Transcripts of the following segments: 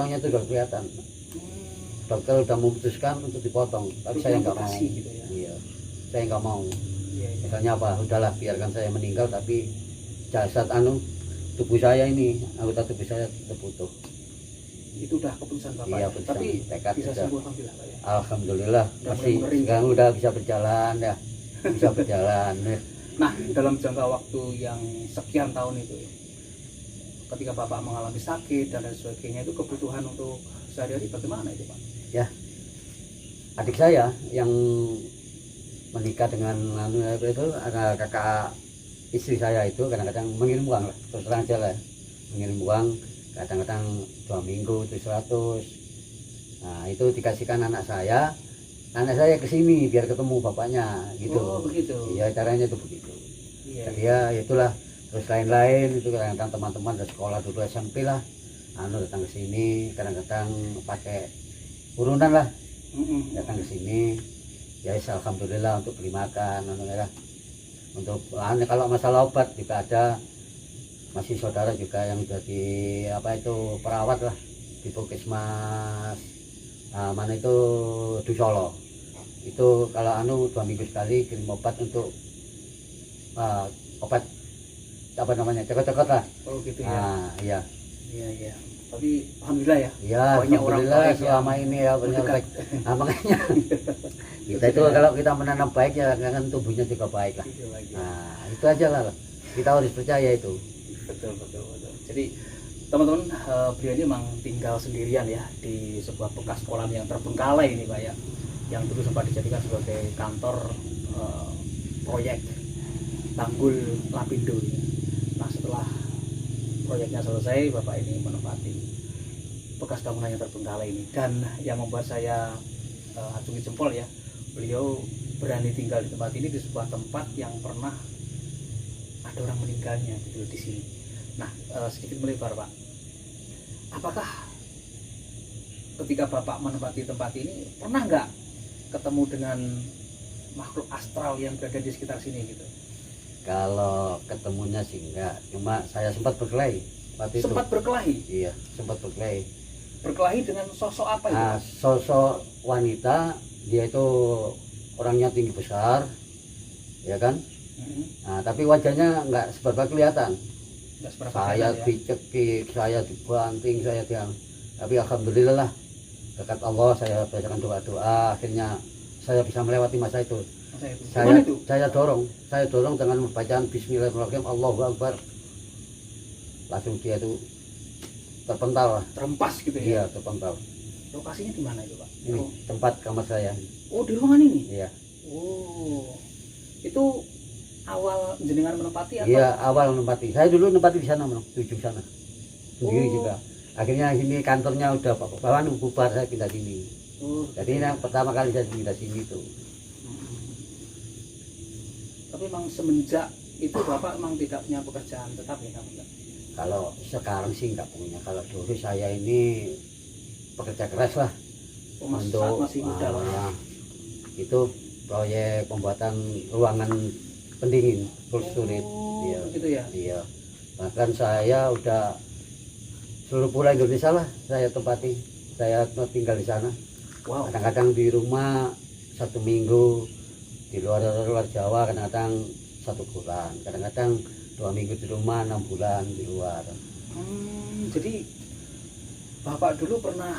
tulangnya itu udah kelihatan. Dokter udah memutuskan untuk dipotong, tapi saya nggak mau. Gitu ya? Iya, saya nggak mau. Iya, iya. Misalnya apa, udahlah biarkan saya meninggal, tapi jasad tubuh saya ini, anggota tubuh saya tetap utuh. Itu udah keputusan Bapak. Iya, Ya? keputusan, Tapi tekad bisa sudah. sembuh alhamdulillah Pak ya. Alhamdulillah, Udah masih mulai sekarang udah bisa berjalan ya, bisa berjalan. Ya. Nah, dalam jangka waktu yang sekian tahun itu, ketika Bapak mengalami sakit dan lain sebagainya, itu kebutuhan untuk sehari-hari bagaimana itu Pak? Ya, adik saya yang menikah dengan itu ada kakak istri saya itu kadang-kadang mengirim uang lah, terus terang aja lah, mengirim uang kadang-kadang 2 minggu itu 100. Nah itu dikasihkan anak saya kesini biar ketemu bapaknya gitu. Oh begitu. Iya caranya itu begitu. Iya, Jadi ya itulah, terus lain-lain itu kadang-kadang teman-teman dari sekolah dulu SMP lah datang ke sini, kadang-kadang pakai urunan lah datang ke sini. Ya alhamdulillah untuk beli makan lah. Untuk kalau masalah obat juga ada, masih saudara juga yang jadi perawat lah di Puskesmas mana itu di Solo. Itu kalau 2 minggu sekali kirim obat untuk obat apa namanya, cekot-cekot lah. Oh gitu ya. Iya. Iya, iya. Tapi alhamdulillah ya. Iya, banyak orang alhamdulillah baik selama yang ini ya benar berdekat. baik. Makanya kita itu kalau kita menanam baik ya kan tubuhnya juga baik lah. Itu lagi. Nah, itu aja lah. Kita harus percaya itu. Betul. Jadi teman-teman, beliau ini memang tinggal sendirian ya di sebuah bekas kolam yang terbengkalai ini Pak ya, yang dulu sempat dijadikan sebagai kantor proyek tanggul Lapindo ya. Nah setelah proyeknya selesai, Bapak ini menempati bekas bangunan yang terbengkalai ini, dan yang membuat saya acungi jempol ya, beliau berani tinggal di tempat ini, di sebuah tempat yang pernah ada orang meninggalnya gitu di sini. Nah, sedikit melebar Pak, apakah ketika Bapak menempati tempat ini pernah nggak ketemu dengan makhluk astral yang berada di sekitar sini gitu? Kalau ketemunya sih enggak, cuma saya sempat berkelahi waktu itu. Sempat berkelahi? Iya, sempat berkelahi. Berkelahi dengan sosok apa itu? Sosok wanita, dia itu orangnya tinggi besar, ya kan? Nah, tapi wajahnya enggak seberapa kelihatan. Saya dicekik, saya dibanting, tapi alhamdulillah lah, dekat Allah saya bacakan doa-doa, akhirnya saya bisa melewati masa itu. Saya dorong dengan bacaan Bismillahirrahmanirrahim, Allahu Akbar, langsung dia itu terpental, terempas gitu ya? Iya, terpental. Lokasinya di mana itu Pak? Ini tempat kamar saya. Oh, di ruangan ini? Iya. Oh, itu awal jenengan menempati atau? Iya, awal menempati. Saya dulu menempati di sana, tujuh sana sendiri juga. Akhirnya sini kantornya udah bubar, saya pindah sini. Jadi yang pertama kali saya pindah sini itu. Tapi memang semenjak itu Bapak memang tidak punya pekerjaan tetap ya? Kalau sekarang sih nggak punya. Kalau dulu saya ini pekerja keras lah. Untuk masih muda lah. Itu proyek pembuatan ruangan pendingin full storage. Iya. Gitu ya? Iya. Bahkan saya udah seluruh pulau Indonesia lah saya tempati. Saya tinggal di sana. Wow. Kadang-kadang di rumah 1 minggu, di luar Jawa kadang-kadang 1 bulan, kadang-kadang 2 minggu di rumah, 6 bulan di luar. Jadi Bapak dulu pernah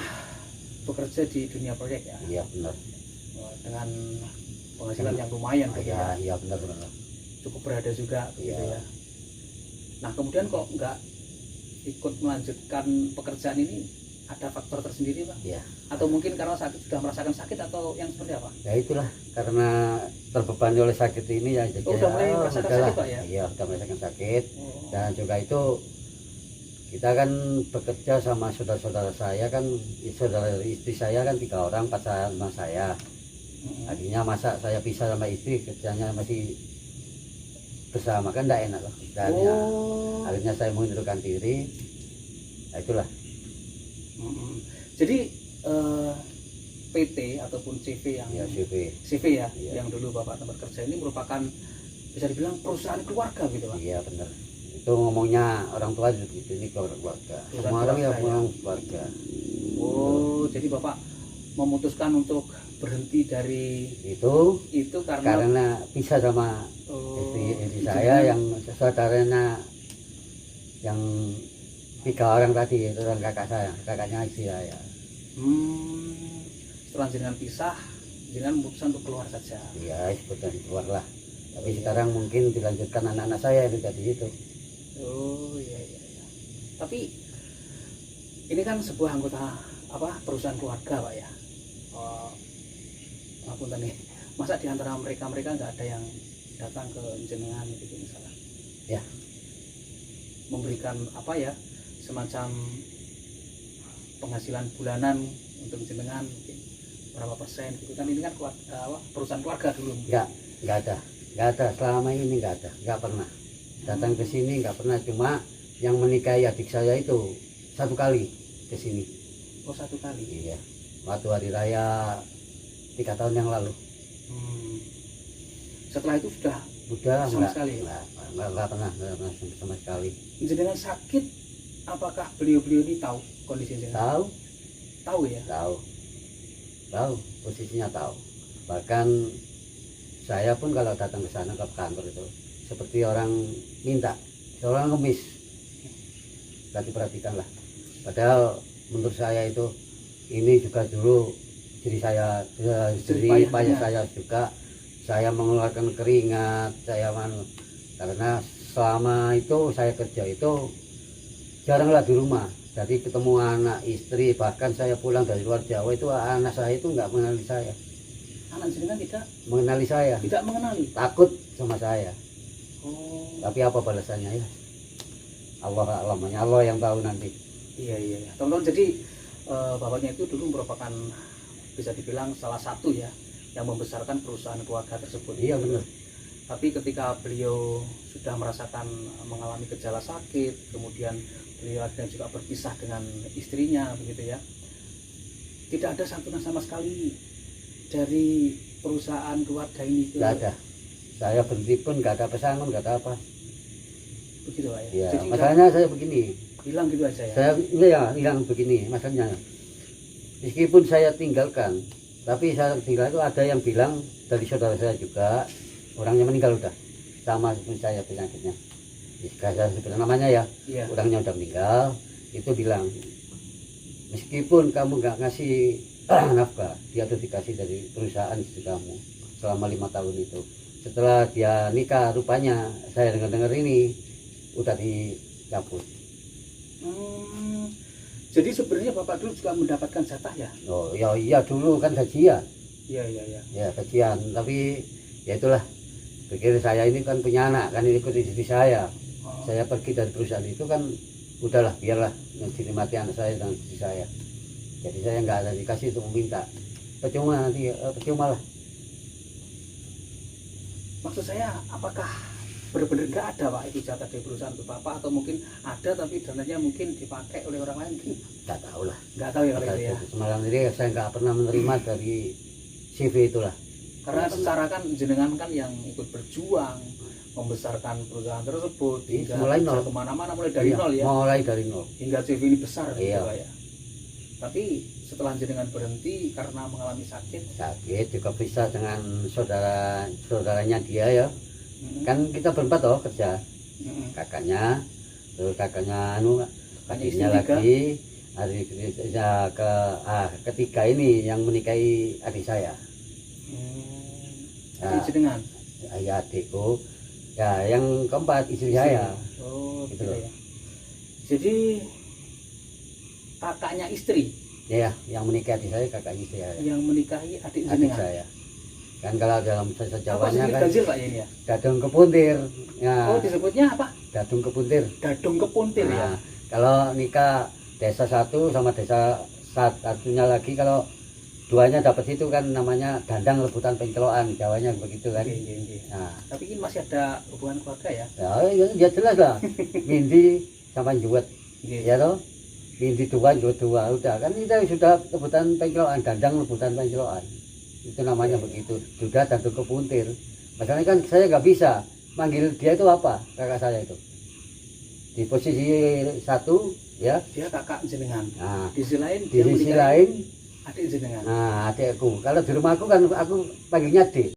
bekerja di dunia proyek ya? Iya benar. Dengan penghasilan yang lumayan ya? Iya benar. Cukup berada juga gitu ya. Nah kemudian kok nggak ikut melanjutkan pekerjaan ini, ada faktor tersendiri Pak? Iya. Atau mungkin karena sudah merasakan sakit atau yang seperti apa? Ya itulah, karena terbebani oleh sakit ini ya. Jadi udah mulai merasakan sakit Pak ya? Iya, sudah merasakan sakit. Dan juga itu kita kan bekerja sama saudara-saudara saya kan, saudara istri saya kan 3 orang, pasangan saya. Akhirnya masa saya pisah sama istri, kerjanya masih bersama kan tidak enak loh. Dan ya, akhirnya saya mengundurkan diri. Nah, itulah. Jadi PT ataupun CV yang ya, CV ya, yang dulu Bapak tempat kerja ini merupakan bisa dibilang perusahaan keluarga gitu Pak? Iya benar. Itu ngomongnya orang tua gitu, ini keluarga. Semua orang ya punya keluarga. Oh, jadi Bapak memutuskan untuk berhenti dari itu karena pisah sama istri saya yang saudaranya yang 3 orang tadi, itu kan kakaknya istri saya. Setelah jenengan pisah, jenengan memutuskan untuk keluar saja. Iya, sebetulnya keluar lah. Tapi sekarang mungkin dilanjutkan anak-anak saya itu jadi itu. Oh iya. Tapi ini kan sebuah anggota perusahaan keluarga Pak ya. Maupun tadi, masa di antara mereka nggak ada yang datang ke jenengan gitu misalnya? Ya. Memberikan semacam penghasilan bulanan untuk jenengan mungkin berapa persen gitu kan, ini kan perusahaan keluarga dulu. Nggak ada selama ini, nggak pernah datang ke sini, nggak pernah. Cuma yang menikahi adik saya itu 1 kali ke sini. Oh 1 kali? Iya, waktu hari raya 3 tahun yang lalu. Setelah itu sudah sama sekali? Nggak pernah sama sekali. Jenengan sakit, apakah beliau ini tahu kondisi jenengan? Tahu ya? Tahu, posisinya tahu. Bahkan saya pun kalau datang ke sana ke kantor itu seperti orang minta, seorang ngemis. Perhatikan lah. Padahal menurut saya itu ini juga dulu jadi payah saya juga. Saya mengeluarkan keringat, karena selama itu saya kerja itu jaranglah di rumah. Jadi ketemu anak istri, bahkan saya pulang dari luar Jawa itu anak saya itu nggak mengenali saya. Anak jenengan tidak mengenali saya? Tidak mengenali? Takut sama saya. Oh. Tapi apa balasannya ya? Allah yang tahu nanti. Iya. Teman-teman, jadi bapaknya itu dulu merupakan, bisa dibilang salah satu ya yang membesarkan perusahaan keluarga tersebut. Iya benar. Tapi ketika beliau sudah merasakan mengalami gejala sakit, kemudian beliau akhirnya juga berpisah dengan istrinya begitu ya, tidak ada santunan sama sekali dari perusahaan keluarga ini. Nggak ada. Saya berhenti pun nggak ada pesangon, nggak ada apa. Begitu Pak ya. Iya, jadi masalahnya saya begini. Hilang gitu aja ya. Saya hilang begini masalahnya. Meskipun saya tinggalkan, tapi saya tinggal itu ada yang bilang dari saudara saya juga, orangnya meninggal udah, sama seperti saya penyakitnya. Jika saya sebut namanya ya, iya. Orangnya udah meninggal, itu bilang, meskipun kamu nggak ngasih nafkah, dia tuh dikasih dari perusahaan istri kamu selama 5 tahun itu. Setelah dia nikah, rupanya saya dengar ini udah dicabut. Jadi sebenarnya Bapak dulu juga mendapatkan jatah ya? Oh iya dulu kan gajian. Iya. Ya gajian, tapi ya itulah. Pikir saya ini kan punya anak, kan ikut istri saya. Saya pergi dari perusahaan itu kan udahlah, biarlah dinikmati anak saya dan istri saya. Jadi saya nggak ada dikasih untuk meminta. Percuma lah. Maksud saya, apakah benar-benar nggak ada Pak itu jatah dari perusahaan untuk Bapak, atau mungkin ada tapi dananya mungkin dipakai oleh orang lain? Nggak tahu lah. Nggak tahu ya kalau itu ya. Semalam ini saya nggak pernah menerima dari CV itulah. Karena secara kan jenengan kan yang ikut berjuang membesarkan perusahaan tersebut hingga mulai nol, kemana-mana, mulai dari nol ya. Mulai dari nol. Hingga CV ini besar iya. Gitu, ya. Tapi setelah jenengan berhenti karena mengalami sakit juga bisa dengan saudaranya dia ya. Kan kita berempat toh kerja. Kakaknya, terus kakaknya adiknya lagi, ketiga ini yang menikahi adik saya. Adik jenengan? Ya adikku. Ya yang keempat istri saya. Oh gitu ya. Jadi kakaknya istri? Ya, yang menikahi adik saya kakaknya istri saya. Yang menikahi adik saya. Kan kalau dalam bahasa Jawanya kan ganjil, Pak, ini ya? Dadung kepuntir. Ya. Oh, disebutnya apa? Dadung kepuntir. Dadung kepuntir ya. Kalau nikah desa satu sama desa satunya lagi, kalau duanya dapat itu kan namanya dandang rebutan pencelokan, Jawanya begitu kan. Nah, tapi ini masih ada hubungan keluarga ya? Ya jelas lah. Mindi sama Juwet. Ya toh? Mindi dua, Juwet dua, udah kan kita sudah rebutan pencelokan, dandang rebutan pencelokan. Itu namanya begitu, sudah dadung kepuntir. Masalahnya kan saya nggak bisa manggil dia itu apa, kakak saya itu. di posisi satu ya. Dia kakak jenengan. Nah, Di sisi lain di sisi lain adik jenengan. nah adikku. Kalau di rumahku kan aku panggilnya Dik.